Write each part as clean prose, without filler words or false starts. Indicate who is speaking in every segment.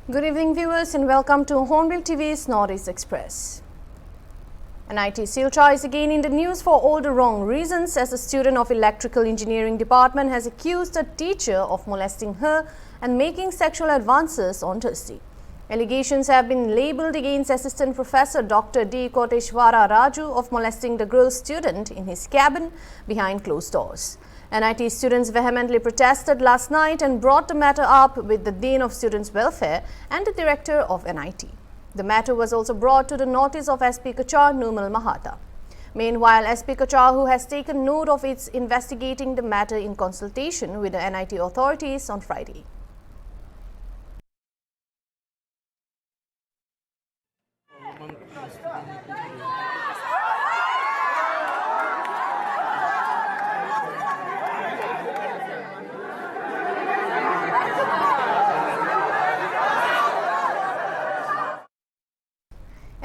Speaker 1: Good evening viewers and welcome to Hornbill TV's Northeast Express. An IT Silchar is again in the news for all the wrong reasons as a student of Electrical Engineering Department has accused a teacher of molesting her and making sexual advances on Thursday. Allegations have been labelled against Assistant Professor Dr. D. Koteshwara Raju of molesting the girl student in his cabin behind closed doors. NIT students vehemently protested last night and brought the matter up with the Dean of Students' Welfare and the Director of NIT. The matter was also brought to the notice of SP Kachar Nirmal Mahata. Meanwhile, SP Kachar, who has taken note of its investigating the matter in consultation with the NIT authorities on Friday.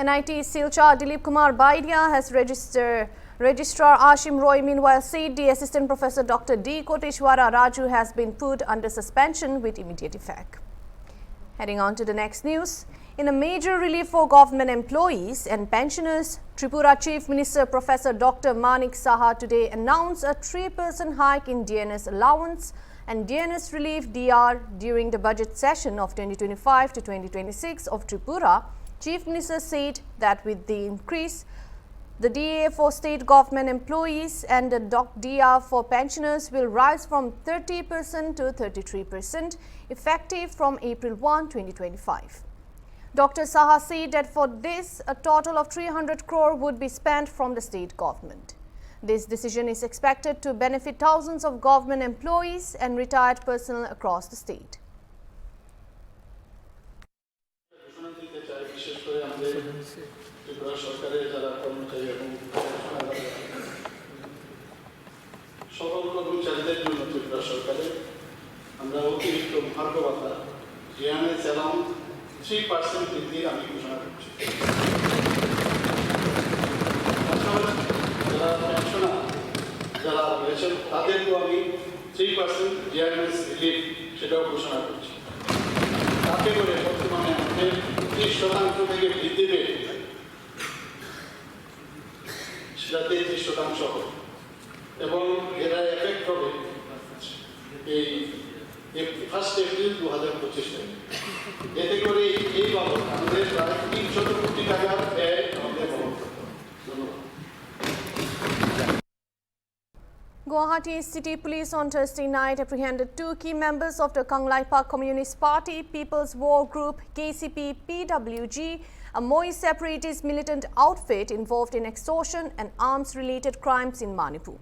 Speaker 1: NIT Silchar Dilip Kumar Baidia has Registrar Ashim Roy meanwhile said the Assistant Professor Dr. D. Koteshwara Raju has been put under suspension with immediate effect. Heading on to the next news, in a major relief for government employees and pensioners, Tripura Chief Minister Professor Dr. Manik Saha today announced a 3% hike in DNS allowance and DNS relief DR during the budget session of 2025 to 2026 of Tripura. Chief Minister said that with the increase, the DA for state government employees and the DR for pensioners will rise from 30% to 33% effective from April 1, 2025. Dr. Saha said that for this, a total of 300 crore would be spent from the state government. This decision is expected to benefit thousands of government employees and retired personnel across the state.
Speaker 2: Tripura সরকারের যারা কর্মচারী এবং সকল কর্মচারীদের জন্য ত্রিপুরা সরকারে আমরা অতিরিক্ত ভাগ্য ভাতা ডিএনএস অ্যালাউন্স 3% বৃদ্ধির আমি ঘোষণা করছি। যারা পেনশনার যারা রয়েছেন তাদেরকেও আমি 3% ডিএনএস রিলিফ সেটাও ঘোষণা করছি। তাতে করে বর্তমানে আমাদের 30% থেকে বৃদ্ধি পেয়ে সেটা 33% হবে এবং এরা এফেক্ট হবে এই 1 এপ্রিল 2025 তারিখে। এতে করে এই বাবদ আমাদের প্রায় 300 কোটি টাকার ব্যয় আমাদের বহন করতে হবে। ধন্যবাদ।
Speaker 1: Guwahati City Police on Thursday night apprehended 2 key members of the Kanglai Park Communist Party People's War Group KCP PWG, a Moi separatist militant outfit involved in extortion and arms-related crimes in Manipur.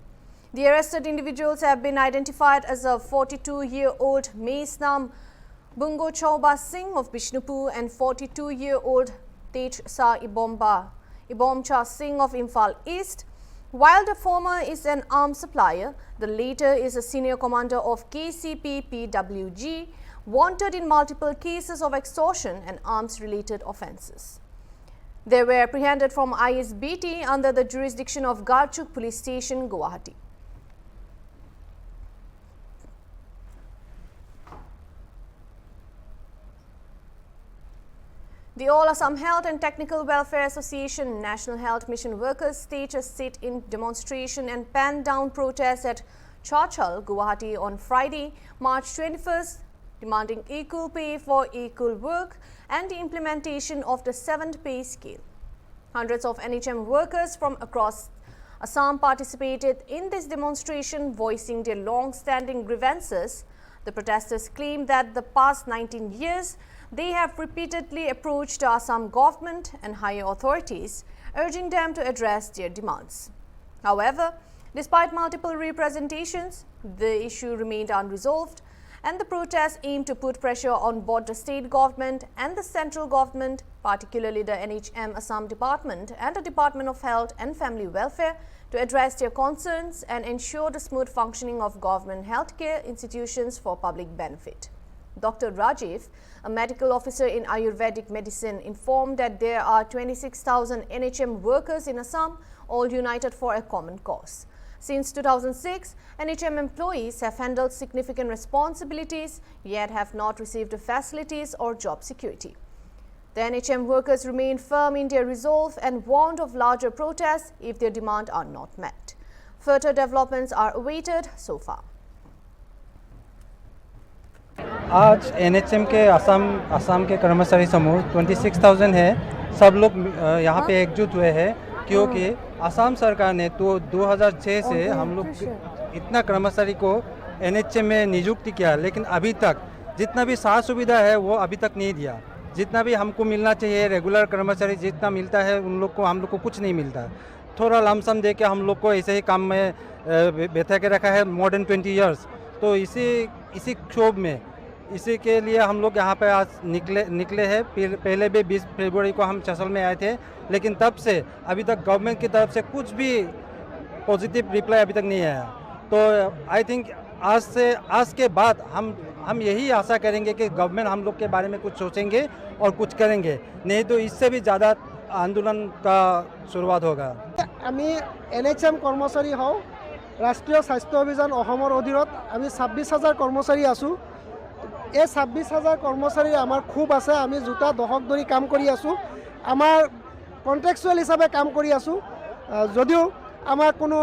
Speaker 1: The arrested individuals have been identified as a 42-year-old Maisnam Bungo Chauba Singh of Bishnupur and 42-year-old Tej Sa Ibomcha Singh of Imphal East. While the former is an arms supplier, the latter is a senior commander of KCP PWG, wanted in multiple cases of extortion and arms-related offences. They were apprehended from ISBT under the jurisdiction of Garchuk Police Station, Guwahati. The All Assam Health and Technical Welfare Association National Health Mission Workers staged a sit-in demonstration and pen-down protest at Chachal, Guwahati on Friday, March 21st, demanding equal pay for equal work and the implementation of the 7th pay scale. Hundreds of NHM workers from across Assam participated in this demonstration, voicing their long-standing grievances. The protesters claimed that the past 19 years, they have repeatedly approached the Assam government and higher authorities, urging them to address their demands. However, despite multiple representations, the issue remained unresolved, and the protests aimed to put pressure on both the state government and the central government, particularly the NHM Assam Department and the Department of Health and Family Welfare, to address their concerns and ensure the smooth functioning of government healthcare institutions for public benefit. Dr. Rajiv, a medical officer in Ayurvedic medicine, informed that there are 26,000 NHM workers in Assam, all united for a common cause. Since 2006, NHM employees have handled significant responsibilities, yet have not received facilities or job security. The NHM workers remain firm in their resolve and warned of larger protests if their demands are not met. Further developments are awaited so far.
Speaker 3: आज NHM के असम के कर्मचारी समूह 26,000 है। सब लोग यहाँ पे एकजुट हुए हैं क्योंकि असम सरकार ने तो 2006 से हम लोग इतना कर्मचारी को एनएचएम में नियुक्ति किया, लेकिन अभी तक जितना भी साथ सुविधा है वो अभी तक नहीं दिया। जितना भी हमको मिलना चाहिए रेगुलर कर्मचारी जितना मिलता है हम लोग को कुछ नहीं मिलता। थोड़ा लमसम दे के हम लोग को ऐसे ही काम में बैठा के रखा है मोर देन 20 ईयर्स। तो इसी क्षोभ में इसी के लिए हम लोग यहाँ पे आज निकले हैं। पहले भी 20 फरवरी को हम चसल में आए थे, लेकिन तब से अभी तक गवर्नमेंट की तरफ से कुछ भी पॉजिटिव रिप्लाई अभी तक नहीं आया। तो आई थिंक आज के बाद हम यही आशा करेंगे कि गवर्नमेंट हम लोग के बारे में कुछ सोचेंगे और कुछ करेंगे, नहीं तो इससे भी ज़्यादा आंदोलन का शुरुआत होगा।
Speaker 4: आमी एनएचएम कर्मचारी हौ राष्ट्रीय स्वास्थ्य अभियान अहोমৰ অধীনত আমি 26,000 कर्मचारी आसू। এই 26,000 कर्मचारी आमार खूब আছে। আমি জোতা দশক ধৰি কাম কৰি আছোঁ। আমাৰ কন্ট্ৰেকচুৱেল হিচাপে কাম কৰি আছোঁ। যদিও আমাৰ কোনো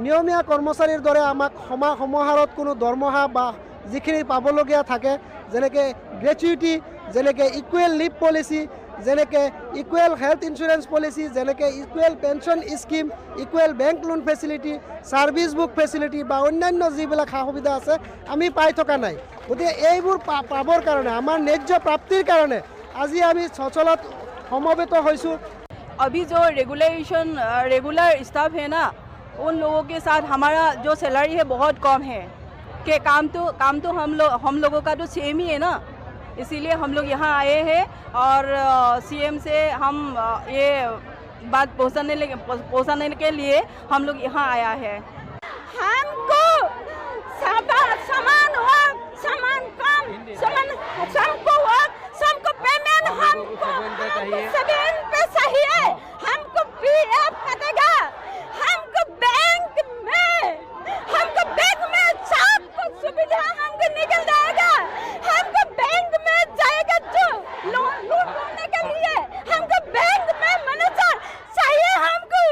Speaker 4: নিয়মীয়া কৰ্মচাৰীৰ দৰে আমাক সমাহাৰত কোনো দৰমহা বা যিখিনি পাবলগীয়া থাকে যেনেকৈ গ্ৰেচুইটি, যেনেকৈ ইকুৱেল লিভ পলিচি, যেনেকৈ ইকুৱেল হেল্থ ইঞ্চুৰেঞ্চ পলিচি, যেনেকৈ equal pension scheme, equal bank loan facility, service book facility বা অন্যান্য যিবিলাক সা সুবিধা আছে আমি পাই থকা নাই। গতিকে এইবোৰ পাবৰ কাৰণে আমাৰ ন্যায্য প্ৰাপ্তিৰ কাৰণে আজি আমি সচলত সমবেত হৈছোঁ।
Speaker 5: अभी जो रेगुलर स्टाफ है ना, उन लोगों के साथ हमारा जो सैलरी है बहुत कम है कि काम तो हम लोगों का तो सेम ही है ना, इसीलिए हम लोग यहाँ आए हैं और सीएम से हम ये बात पहुँचाने के लिए हम लोग यहाँ आया है।
Speaker 6: हमको समान वर्क, समान काम, सबको पेमेंट हमको सेवन पे सही है। हमको पीएफ कटेगा, हमको बैंक में सब कुछ सुविधा हमको निकल जाएगा। हमको बैंक में जाएगा जो लोन लेने के लिए, हमको बैंक में मैनेजर चाहिए। हमको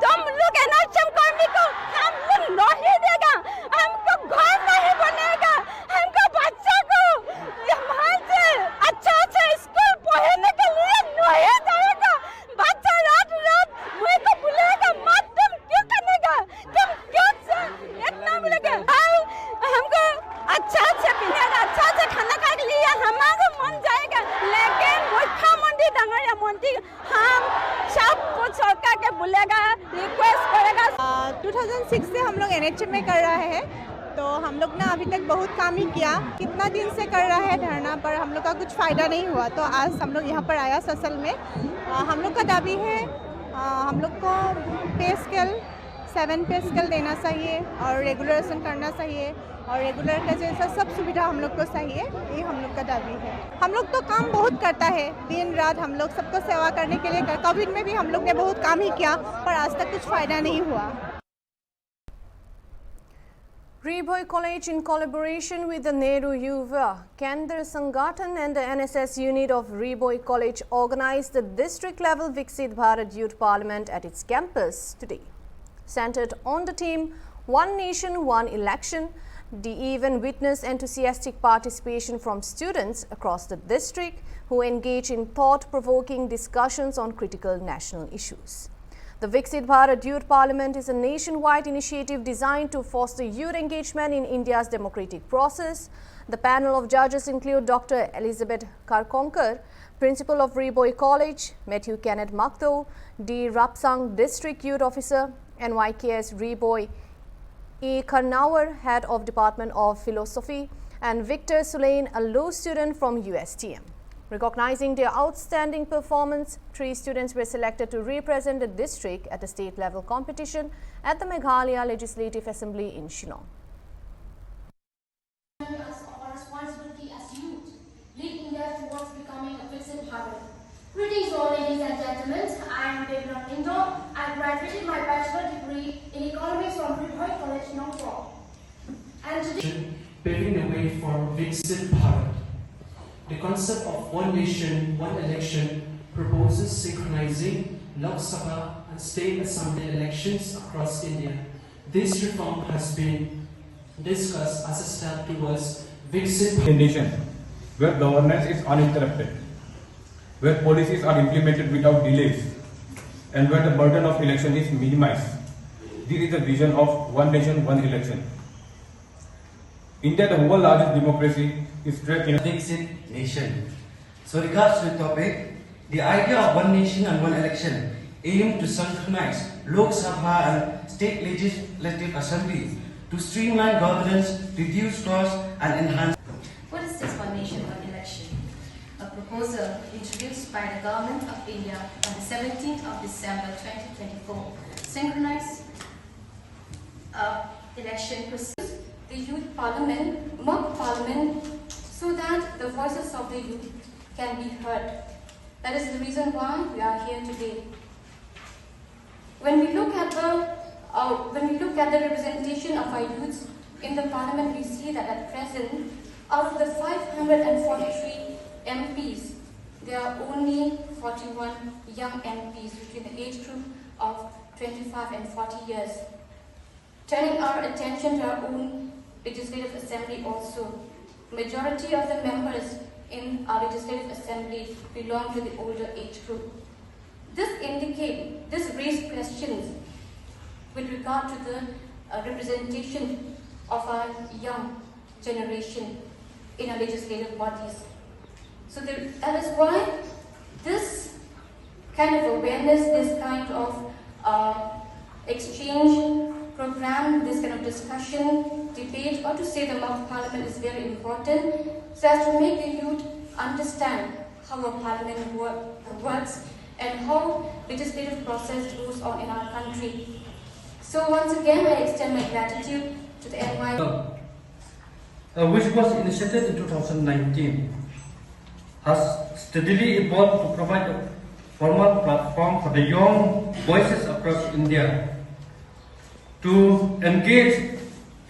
Speaker 6: तुम लोग एनएचएम कर्मी को हम लोग नहीं देगा, हमको घर नहीं बनेगा, हमको बच्चा को यहाँ से अच्छा स्कूल पढ़ने के लिए नहीं जाएगा। बच्चा रात मुझे को बुलाएगा, मत तुम क्यों करेगा, तुम क्यों इतना बोलेगा। हमको अच्छा से पीनेगा, अच्छा से खाना खा लिया हमारा मन जाएगा, लेकिन मुख्यमंत्री दंगरिया मंत्री हम सब कुछ सरकार के बोलेगा, रिक्वेस्ट करेगा।
Speaker 7: 2006 से हम लोग एनएचएम में कर रहे हैं, तो हम लोग ना अभी तक बहुत काम ही किया। कितना दिन से कर रहा है धरना, पर हम लोग का कुछ फ़ायदा नहीं हुआ। तो आज हम लोग यहाँ पर आया ससल में। हम लोग का दाबी है हम लोग को पे स्केल 7 पे स्केल देना चाहिए और रेगुलरेशन करना चाहिए और रेगुलर का जैसा सब सुविधा हम लोग को चाहिए, ये हम लोग का दाबी है। हम लोग तो काम बहुत करता है, दिन रात हम लोग सबको सेवा करने के लिए कोविड में भी हम लोग ने बहुत काम ही किया, पर आज तक कुछ फ़ायदा नहीं हुआ।
Speaker 1: Reboy College, in collaboration with the Nehru Yuva Kendra Sangathan and the NSS unit of Reboy College, organized the district-level Viksit Bharat Youth Parliament at its campus today. Centered on the theme "One Nation, One Election," the event witnessed enthusiastic participation from students across the district who engage in thought-provoking discussions on critical national issues. The Viksit Bharat Youth Parliament is a nationwide initiative designed to foster youth engagement in India's democratic process. The panel of judges include Dr. Elizabeth Karkonkar, Principal of Reboy College, Matthew Kenneth Makto, D. Rapsang District Youth Officer, NYKS Reboy, E. Karnawar, Head of Department of Philosophy, and Victor Sulain, a law student from USTM. Recognizing their outstanding performance, 3 students were selected to represent the district at the state-level competition at the Meghalaya Legislative Assembly in Shillong.
Speaker 8: Our responsibility as youth, lead India towards becoming a Viksit Bharat. Greetings all ladies and gentlemen, I am Biotechnology. I graduated my bachelor degree in economics from Tripura College, Manipur. And today,
Speaker 9: paving the way for Viksit Bharat. The concept of one nation, one election proposes synchronizing Lok Sabha and state assembly elections across India. This reform has been discussed as a step towards Viksit Bharat.
Speaker 10: A nation where governance is uninterrupted, where policies are implemented without delays, and where the burden of election is minimized. This is the vision of one nation, one election. India, the world's largest democracy, is stressed in a
Speaker 11: Viksit nation. So regards to the topic, the idea of one nation and one election aim to synchronize Lok Sabha and state legislative assemblies to streamline governance, reduce costs and enhance.
Speaker 12: What is this one nation, one election? A proposal introduced by the Government of India on the 17th of December 2024. Synchronize election procedures, the youth parliament, mock parliament, so that the voices of the youth can be heard. That is the reason why we are here today. When we look at the representation of our youths in the parliament, we see that at present, out of the 543 MPs, there are only 41 young MPs between the age group of 25 and 40 years. Turning our attention to our own legislative assembly also, majority of the members in our legislative assembly belong to the older age group. This raises questions with regard to the representation of our young generation in our legislative bodies. So that is why this kind of awareness, this kind of exchange program, this kind of discussion, debate, or to say the mock parliament is very important, so as to make the youth understand how a parliament works and how legislative process goes on in our country. So once again, I extend my gratitude to the NY.
Speaker 11: Which was initiated in 2019, has steadily evolved to provide a formal platform for the young voices across India to engage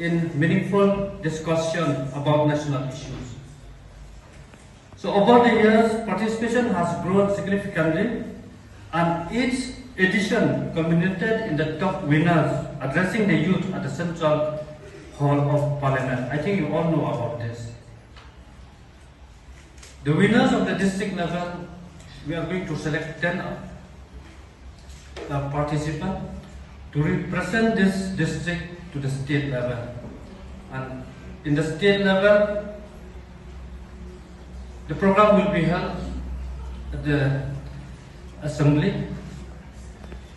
Speaker 11: in meaningful discussion about national issues. So over the years, participation has grown significantly, and each edition culminated in the top winners addressing the youth at the Central Hall of Parliament. I think you all know about this. The winners of the district level, we are going to select 10 participants to represent this district to the state level. And in the state level, the program will be held at the assembly,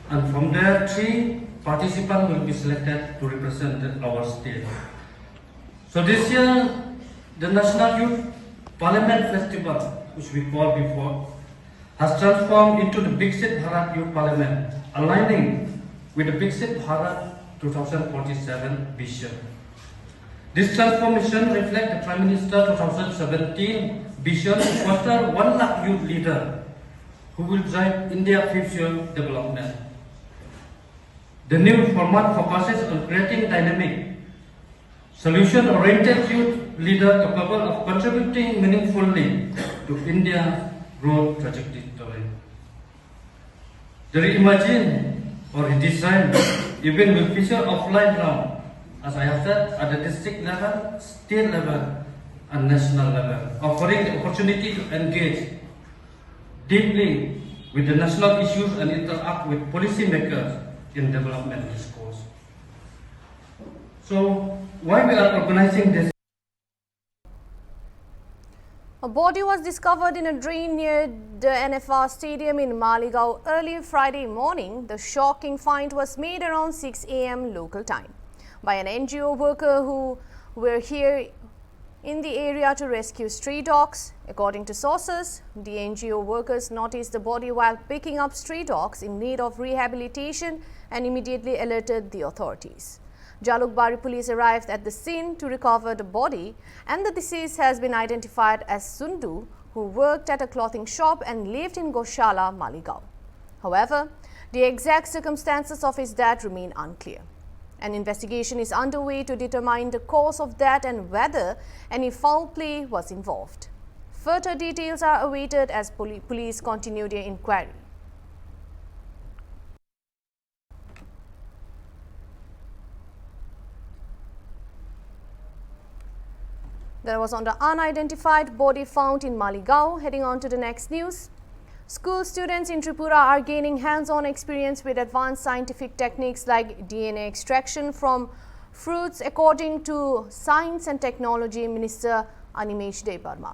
Speaker 11: and from there 3 participants will be selected to represent our state. So this year, the National Youth Parliament Festival, which we called before, has transformed into the Viksit Bharat Youth Parliament, aligning with the Viksit Bharat 2047 vision. This transformation reflects the Prime Minister 2017 vision to foster 1 lakh youth leader who will drive India's future development. The new format focuses on creating dynamic, solution-oriented youth leader capable of contributing meaningfully to India's growth trajectory. The reimagine or redesign event will feature offline round, as I have said, at the district level, state level, and national level, offering the opportunity to engage deeply with the national issues and interact with policymakers in development discourse. So, why we are organizing this?
Speaker 1: A body was discovered in a drain near the NFR Stadium in Maligaon early Friday morning. The shocking find was made around 6 a.m. local time by an NGO worker who were here in the area to rescue stray dogs. According to sources, the NGO workers noticed the body while picking up stray dogs in need of rehabilitation and immediately alerted the authorities. Jalukbari police arrived at the scene to recover the body, and the deceased has been identified as Sundu, who worked at a clothing shop and lived in Goshala, Maligaon. However, the exact circumstances of his death remain unclear. An investigation is underway to determine the cause of death and whether any foul play was involved. Further details are awaited as police continue their inquiry. That was on the unidentified body found in Maligaon. Heading on to the next news. School students in Tripura are gaining hands-on experience with advanced scientific techniques like DNA extraction from fruits, according to Science and Technology Minister Animesh Debarma.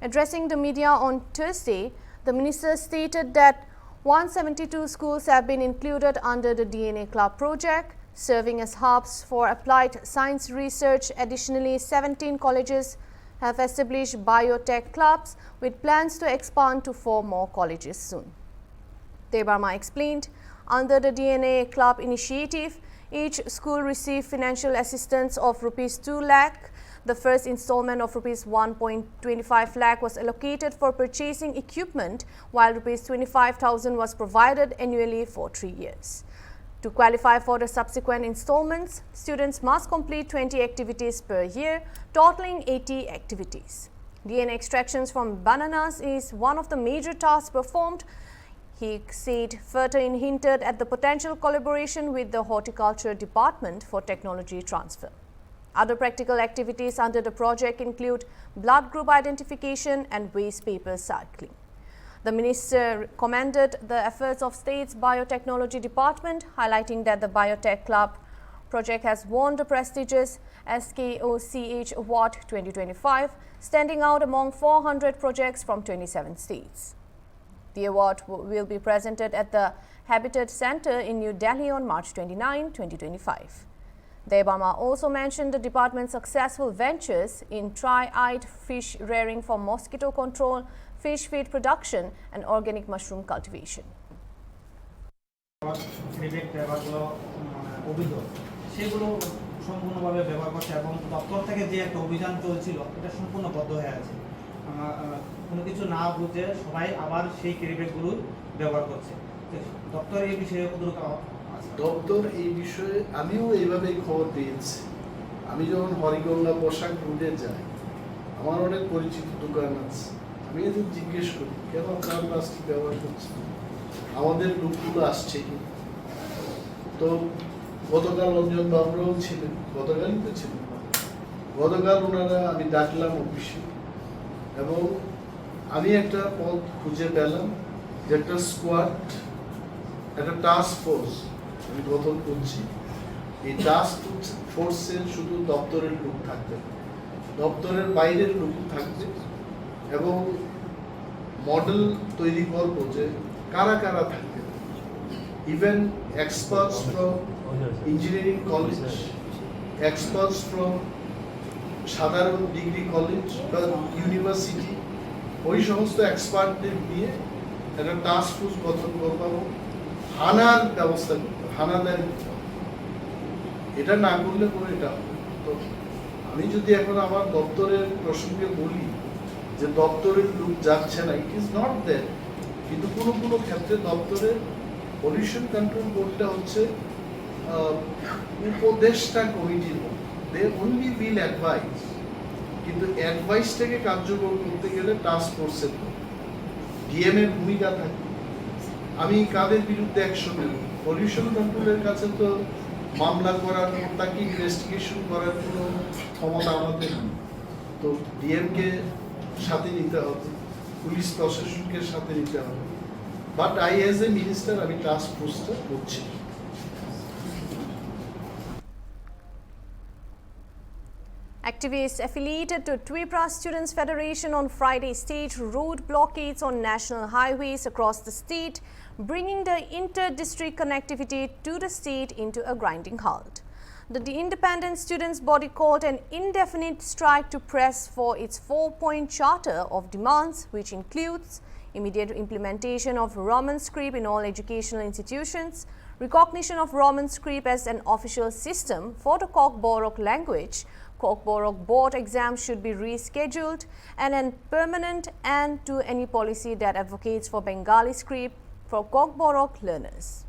Speaker 1: Addressing the media on Thursday, the minister stated that 172 schools have been included under the DNA Club project, serving as hubs for applied science research. Additionally, 17 colleges have established biotech clubs with plans to expand to 4 more colleges soon. Debarma explained, under the DNA Club initiative, each school received financial assistance of Rs 2 lakh. The first installment of Rs 1.25 lakh was allocated for purchasing equipment, while Rs 25,000 was provided annually for 3 years. To qualify for the subsequent installments, students must complete 20 activities per year, totaling 80 activities. DNA extractions from bananas is one of the major tasks performed. He said further hinted at the potential collaboration with the Horticulture Department for technology transfer. Other practical activities under the project include blood group identification and waste paper cycling. The minister commended the efforts of State's Biotechnology Department, highlighting that the Biotech Club project has won the prestigious SKOCH Award 2025, standing out among 400 projects from 27 states. The award will be presented at the Habitat Center in New Delhi on March 29, 2025. Debarma also mentioned the department's successful ventures in tri-eyed fish rearing for mosquito control, fish feed production and organic mushroom cultivation.
Speaker 13: সেগুলো সম্পূর্ণভাবে ব্যবহার করছে এবং দপ্তর থেকে যে একটা অভিযান চলছিল এটা সম্পূর্ণ বদ্ধ হয়ে আছে। কোনো কিছু না বুঝে সবাই আবার সেই ক্যারিব্যাগগুলো ব্যবহার করছে। দপ্তর এই বিষয়ে
Speaker 2: দপ্তর এই বিষয়ে আমিও এইভাবেই খবর পেয়েছি। আমি যখন হরিগঙ্গা পোশাক রুটে যাই, আমার অনেক পরিচিত দোকান আছে, আমি এদের জিজ্ঞেস করি কেন আপনার প্লাস্টিক ব্যবহার করছে, আমাদের লোকগুলো আসছে। তো গতকাল রঞ্জন বাবুরাও ছিলেন, গতকালই তো ছিলেন, গতকাল ওনারা আমি ডাকলাম অফিসে এবং আমি একটা পথ খুঁজে পেলাম যে একটা স্কোয়াড, একটা টাস্ক ফোর্স আমি গঠন করছি। এই টাস্ক ফোর্সের শুধু দপ্তরের লোক থাকবে, দপ্তরের বাইরের লোক থাকবে এবং মডেল তৈরি করবো যে কারা কারা থাকবে। Even experts from engineering college, experts from সাধারণ ডিগ্রি কলেজ বা ইউনিভার্সিটি, ওই সমস্ত এক্সপার্টদের নিয়ে একটা টাস্ক ফোর্স গঠন করবো এবং হানার ব্যবস্থা করতে, হানাদারি এটা না করলে পরে এটা হবে। তো আমি যদি এখন আমার দপ্তরের প্রসঙ্গে বলি যে দপ্তরের লোক যাচ্ছে না, ইট ইজ নট দ্যাট, কিন্তু কোনো কোনো ক্ষেত্রে দপ্তরের পলিউশন কন্ট্রোল বোর্ডটা হচ্ছে উপদেষ্টা কমিটির মতো, দে অনলি উইল অ্যাডভাইস, কিন্তু অ্যাডভাইসটাকে কার্যকর করতে গেলে টাস্ক ফোর্সের ডিএম এর ভূমিকা থাকে। আমি কাদের বিরুদ্ধে অ্যাকশন নেব? পলিউশন কন্ট্রোলের কাছে তো মামলা করার, তাকে ইনভেস্টিগেশন করার কোনো ক্ষমতা আমাদের নেই। তো ডিএমকে সাথে নিতে হবে, পুলিশ প্রশাসনকে সাথে নিতে হবে, but I as a minister আমি টাস্ক ফোর্সটা করছি।
Speaker 1: Activists affiliated to Tripura Students Federation on Friday staged road blockades on national highways across the state, bringing the inter-district connectivity to the state into a grinding halt. The independent students body called an indefinite strike to press for its 4-point charter of demands, which includes immediate implementation of Roman script in all educational institutions, recognition of Roman script as an official system for the Kok-Borok language, Kokborok board exams should be rescheduled and a permanent end to any policy that advocates for Bengali script for Kokborok learners.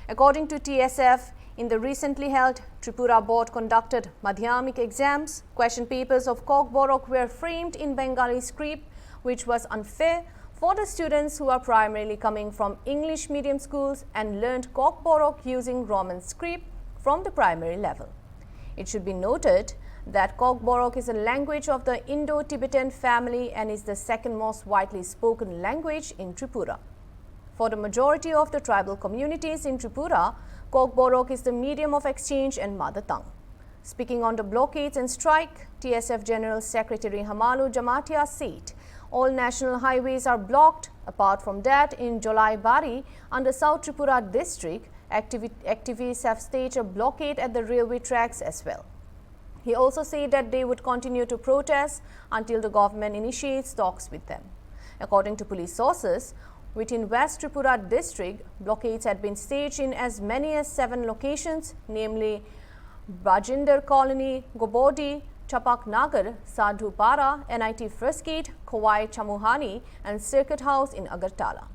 Speaker 1: According to TSF, in the recently held Tripura board conducted Madhyamik exams, question papers of Kokborok were framed in Bengali script, which was unfair for the students who are primarily coming from English medium schools and learned Kokborok using Roman script from the primary level. It should be noted that Kokborok is a language of the Indo-Tibetan family and is the second most widely spoken language in Tripura. For the majority of the tribal communities in Tripura, Kokborok is the medium of exchange and mother tongue. Speaking on the blockades and strike, TSF General Secretary Hamalu Jamatia said all national highways are blocked. Apart from that, in Jolai Bari, under South Tripura district, activists have staged a blockade at the railway tracks as well. He also said that they would continue to protest until the government initiates talks with them. According to police sources, within West Tripura district, blockades had been staged in as many as 7 locations, namely Bajinder Colony, Gobodi, Chapak Nagar, Sadhu Para, NIT First Gate, Khowai Chamuhani and Circuit House in Agartala.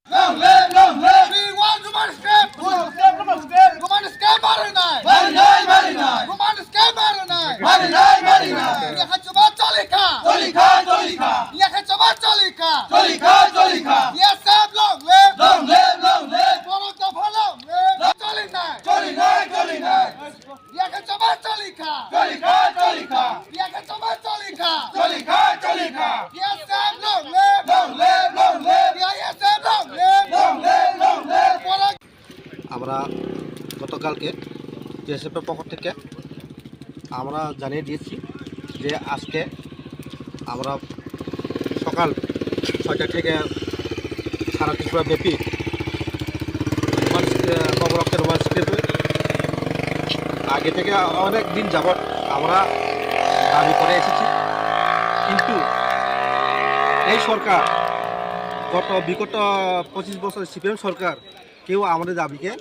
Speaker 14: Long live, long live! We want Roman escape! Roman escape, Marinai! Marinai, Marinai! Roman escape, Marinai! Marinai, Marinai! Yaka Choba Cholika! Cholika, Cholika! Yaka Choba Cholika! Cholika, Cholika! Yes, sir, long live! Long live, long live! Borok the long live! Cholinai! Cholinai, Cholinai! Yaka Choba Cholika! Cholika, Cholika! Yaka Choba Cholika! Cholika, Cholika! Yes, sir, long live! Long live, long live! Yes, sir, long live!
Speaker 15: আমরা গতকালকে টিএসএফের পক্ষ থেকে আমরা জানিয়ে দিয়েছি যে আজকে আমরা সকাল 6টা থেকে সারা ত্রিপুরা ব্যাপী খবরকের রোমান স্ক্রিপ্টে আগে থেকে অনেক দিন যাবৎ আমরা দাবি করে এসেছি, কিন্তু এই সরকার বিগত 25 বছর সিপিএম সরকার কেউ আমাদের দাবিকে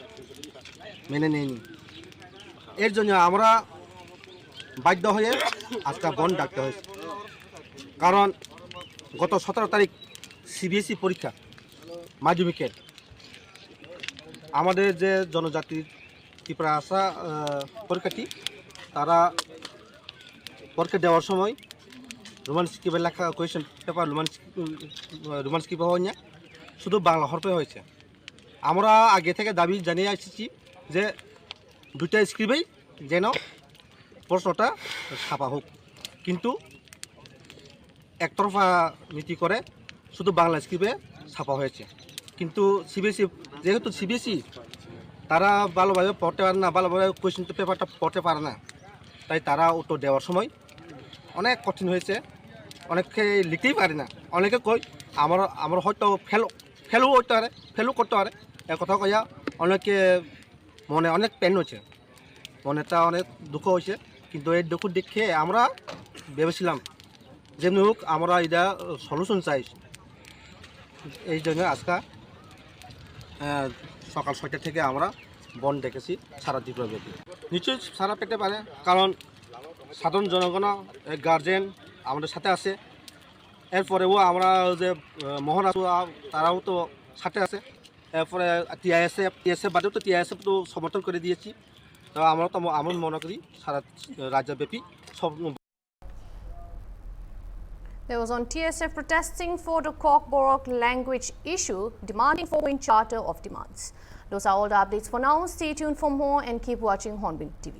Speaker 15: মেনে নেয়নি। এর জন্য আমরা বাধ্য হয়ে আজকে বন্ধ ডাকতে হয়েছে। কারণ গত 17 তারিখ সিবিএসই পরীক্ষা মাধ্যমিকের আমাদের যে জনজাতি ত্রিপুরা আসা পরীক্ষার্থী তারা পরীক্ষা দেওয়ার সময় রোমান স্ক্রিপ্টে লেখা কোয়েশ্চেন পেপার রোমান স্ক্রিপ্ট হওয়া নিয়ে শুধু বাংলা হরফে হয়েছে। আমরা আগে থেকে দাবি জানিয়ে এসেছি যে দুটা স্ক্রিপ্টেই যেন প্রশ্নটা ছাপা হোক, কিন্তু একতরফা নীতি করে শুধু বাংলা স্ক্রিপ্টে ছাপা হয়েছে। কিন্তু সিবিএসই যেহেতু সিবিএসই তারা ভালোভাবে পড়তে পারে না, ভালোভাবে কোয়েশ্চেন পেপারটা পড়তে পারে না, তাই তারা উত্তর দেওয়ার সময় অনেক কঠিন হয়েছে। অনেকে লিখতেই পারে না, অনেকে কই আমার হয়তো ফেলও করতে পারে এ কথা কইয়া অনেকে মনে অনেক পেন হয়েছে, মনেটা অনেক দুঃখ হয়েছে। কিন্তু এই দুঃখ দেখে আমরা ভেবেছিলাম যেমনি হোক আমরা এটা সলিউশন চাই। এই জন্য আজকে সকাল 6টা থেকে আমরা বন্ধ ডেকেছি সারা ত্রিপুরা ব্যাপী। নিশ্চয়ই সারা পেতে পারে, কারণ সাধারণ জনগণ গার্জেন আমাদের সাথে আছে। এরপরেও আমরা যে মোহন আছো তারাও তো সাথে আছে। এরপরে টিআইএসএফ বাদেও তো টিআইএসএফ তো সমর্থন করে দিয়েছি। তো আমরা তো আমি মনে করি সারা রাজ্যব্যাপী সব।
Speaker 1: There was on TSF protesting for the Kokborok language issue, demanding 4-point charter of demands. Those are all the updates for now. Stay tuned for more and keep watching Hornbill TV.